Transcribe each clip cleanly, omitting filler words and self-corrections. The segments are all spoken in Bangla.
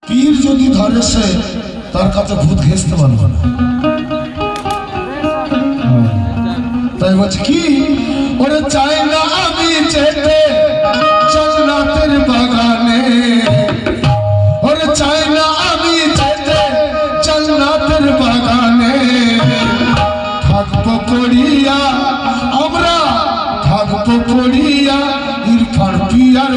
পীর যদি ধরে সে তার কাছে ভূত ঘেঁচতে পারবে না। তাই বলছে কি ওরে চাই না আমি যেতে জান্নাতের বাগানে, ওরে চাই না আমি যেতে জান্নাতের বাগানে, থাকবো পড়িয়া আমরা থাকবো পড়িয়া ইরফান পিয়ার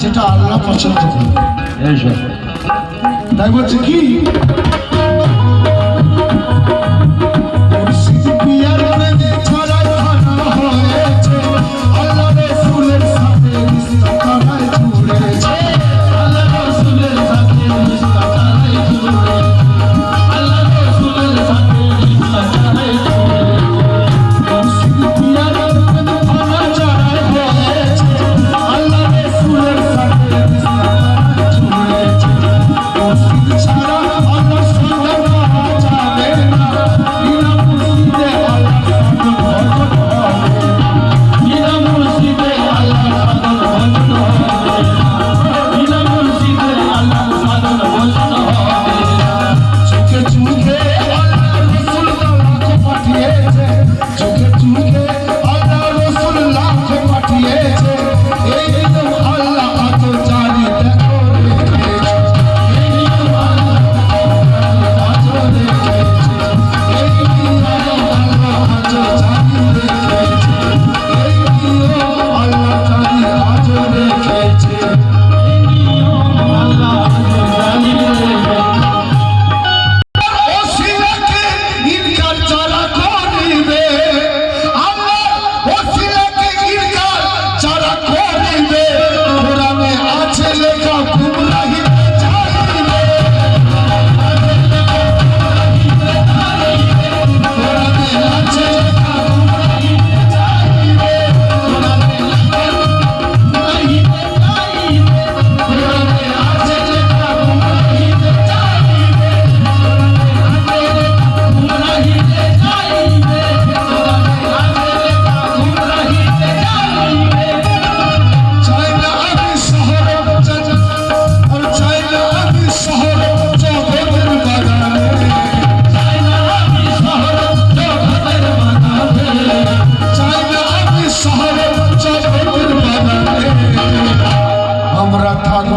যেটা আল্লাহ পছন্দ করে। তাই বলছে কি ছাড়া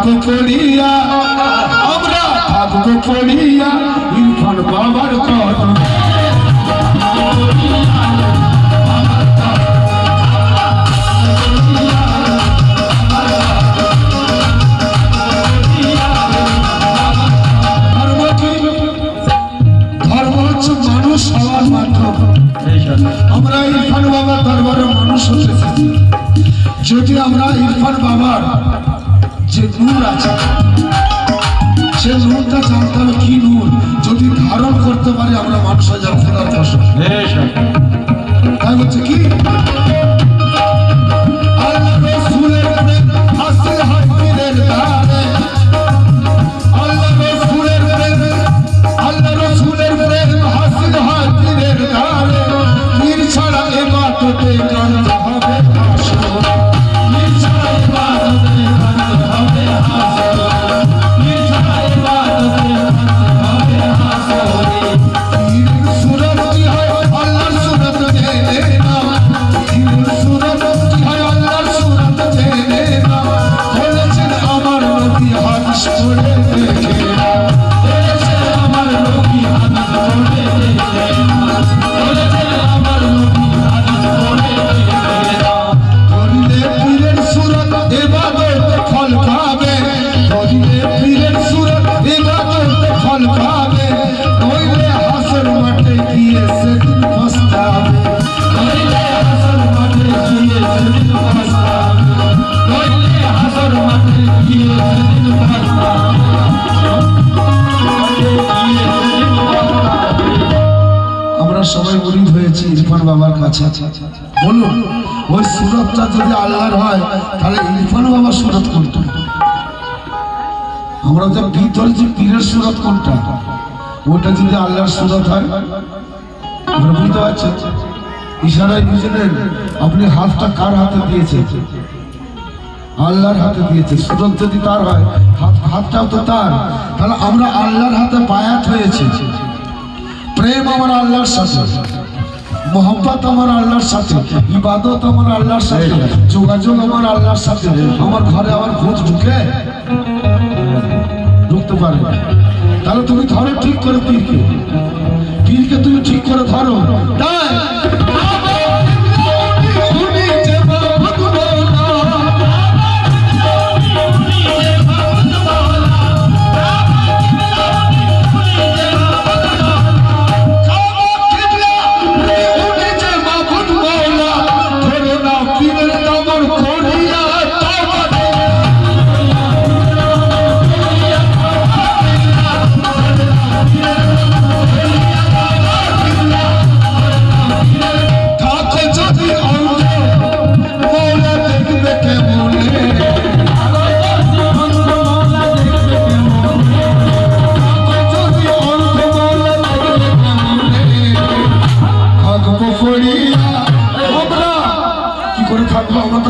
থাকবো পড়িয়া, আমরা থাকবো পড়িয়া ইরফান বাবার কথা। মানুষ হওয়ার মাধ্যম আমরা ইরফান বাবার দরবারে মানুষ হতে থাকি। যদি আমরা ইরফান বাবার যে নূর আছে সে নূরটা জানতে হবে কি নূর, যদি ধারণ করতে পারি আমরা মানুষ হয়ে যাবো খোদার ফসল। তাই বলছে কি আল্লাহ রাসূলের প্রেম হাসিল হয় পীরের দ্বারে, আল্লাহ রাসূলের প্রেম, আল্লাহ রাসূলের প্রেম হাসিল হয় পীরের দ্বারে। পীর ছাড়া ইবাদতে করতে হবে হাসিল, পীর ছাড়া ইবাদতে করতে হবে হাসিল, পীর ছাড়া ইবাদতে করতে হবে হাসিল। পীরের সুরত কি হয় আল্লাহর সুরত জেনে নাও, পীরের সুরত কি হয় আল্লাহর সুরত জেনে নাও। বলেছেন আমার নবী হাদিস পড়ে দেখে নাও, বলেছেন আমার নবী হাদিস পড়ে দেখে নাও, বলেছেন আমার নবী হাদিস পড়ে দেখে নাও। বললে পীরের সুরত ইবাদত ফল পাবে, বললে পীরের সুরত ইবাদত ফল পাবে। নইলে হাসর মাঠে গিয়ে সেদিন পস্তাবে, নইলে হাসর মাঠে গিয়ে সেদিন পস্তাবে, নইলে হাসর মাঠে গিয়ে সেদিন পস্তাবে। আমরা সবাই মুরিদ হয়েছি ইরফান বাবার কাছে। বলুন ওই সুরতটা যদি আল্লাহর হয় তাহলে ইরফান বাবার সুরত কোনটা? আমরা যে ভিতর যে পীরের সুরত কোনটা, ওটা যদি আল্লাহর সুরত হয় আমরা বুঝতে পারছেন। ইশারায় বুঝলেন আপনি হাতটা কার হাতে দিয়েছেন? আল্লাহর হাতে দিয়েছে। সুরত যদি তার হয় হাতটাও তো তার, তাহলে আমরা আল্লাহর হাতে বায়াত হয়েছে। প্রেম আমার আল্লাহর সাথে, মোহাম্মত আমার আল্লাহর সাথে, ইবাদত আমার আল্লাহর সাথে, যোগাযোগ আমার আল্লাহর সাথে। আমার ঘরে আবার ভূত ঢুকতে পারে, তাহলে তুমি ধরো ঠিক করে পীরকে, পীরকে তুমি ঠিক করে ধরো। তাই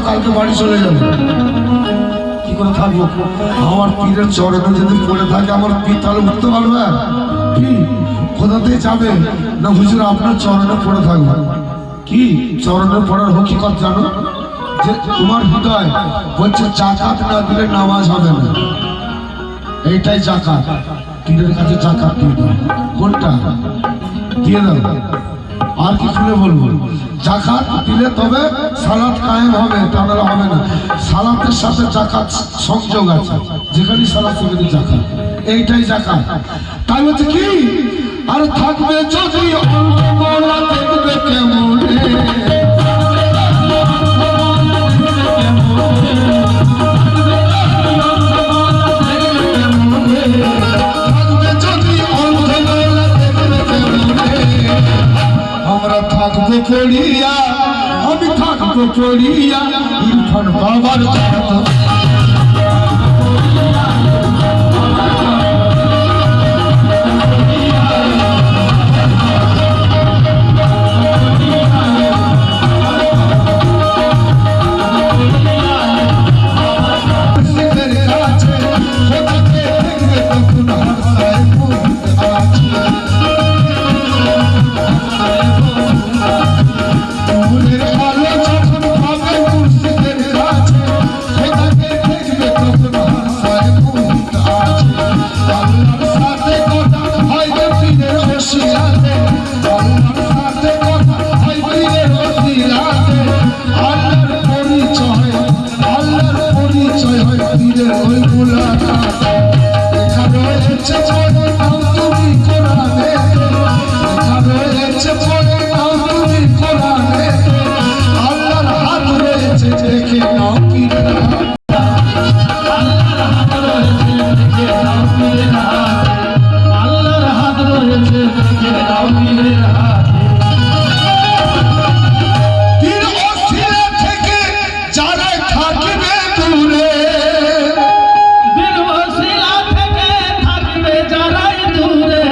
কালকে বাড়ি চলে যাবো, কি করে থাকবো? আমার পীরের চরণে যদি পড়ে থাকে আমার পীর তাহলে উঠতে পারবে? পীর কোথাতে যাবে না হুজুর আপনার চরণে পড়ে থাকবে। কি চরণে পড়ার হকিকত জানো? যে তোমার হৃদয় বলছে জাকাত না দিলে নামাজ হবে না, এইটাই জাকাত। পীরের কাছে জাকাত দিয়ে দাও। কোনটা দিয়ে দাও? আর কি খুলে বলবো? জাকাত দিলে তবে সালাত কায়েম হবে, তাহলে হবে না। সালাতের সাথে জাকাত সংযোগ আছে, যেখানে সালাত সেখানে জাকাত, এইটাই জাকাত। তাই হচ্ছে কি আর থাকবে যদি অন্তমলা দেখবে কেমনে, আমরা থাকবো পড়িয়া, আমি থাকবো পড়িয়া ইরফান বাবার কথা। ফুলের আলো যখন পাবে মুর্শিদের কাছে, রয়েছে পড়ে নাও তুমি কোরআনে, আল্লাহর হাত রয়েছে দেখে নাও পীরের হাতে। আল্লাহর হাত রয়েছে দেখে নাও পীরের হাতে, আল্লাহর হাত রয়েছে দেখে নাও পীরের হাতে। পীর ওসিলা থেকে যারা থাকবে দূরে, পীর ওসিলা থেকে থাকবে যারাই দূরে,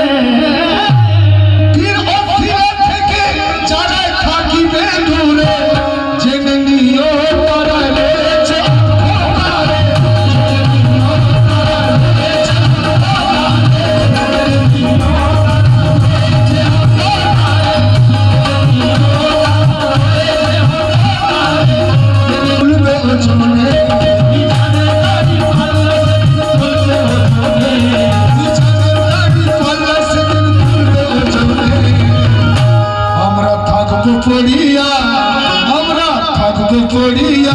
পীর ওসিলা থেকে যারা থাকবে দূরে, জেনে নিও তারা রয়েছে অন্ধকারে, খুলবে ওজনে, মিজানের দাড়ি পাল্লা খুলবে ওজনে, নিজানের দাড়ি পাল্লা সেদিন খুলবে ওজনে। আমরা থাকবো পড়িয়া, আমরা থাকবো পড়িয়া,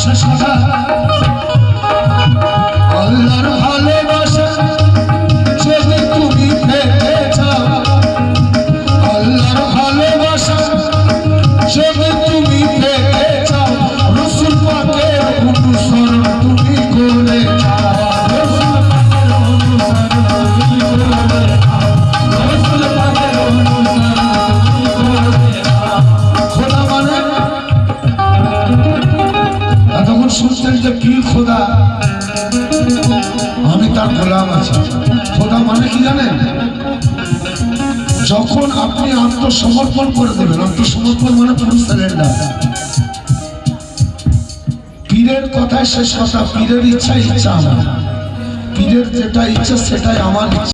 শেষ কথা, আল্লাহর ভালোবাসা যদি তুমি পেতে চাও, আল্লাহর ভালোবাসা যদি তুমি পেতে চাও, রাসূল পাকের অনুসরণ তুমি করে যাও, রাসূল পাকের অনুসরণ তুমি করবে যাও, রাসূল পাকের অনুসরণ তুমি করবে যাও। খোদা মানে তখন শুনছেন যে কি খোদা, আমি তার গোলাম আছি। খোদা মানে কি জানেন? যখন আপনি আত্মসমর্পণ করে দেবেন, আত্মসমর্পণ মানে পুরো সারেন্ডার। পীরের কথায় শেষ কথা, পীরের ইচ্ছা ইচ্ছা আমার, পীরের যেটা ইচ্ছা সেটাই আমার ইচ্ছা।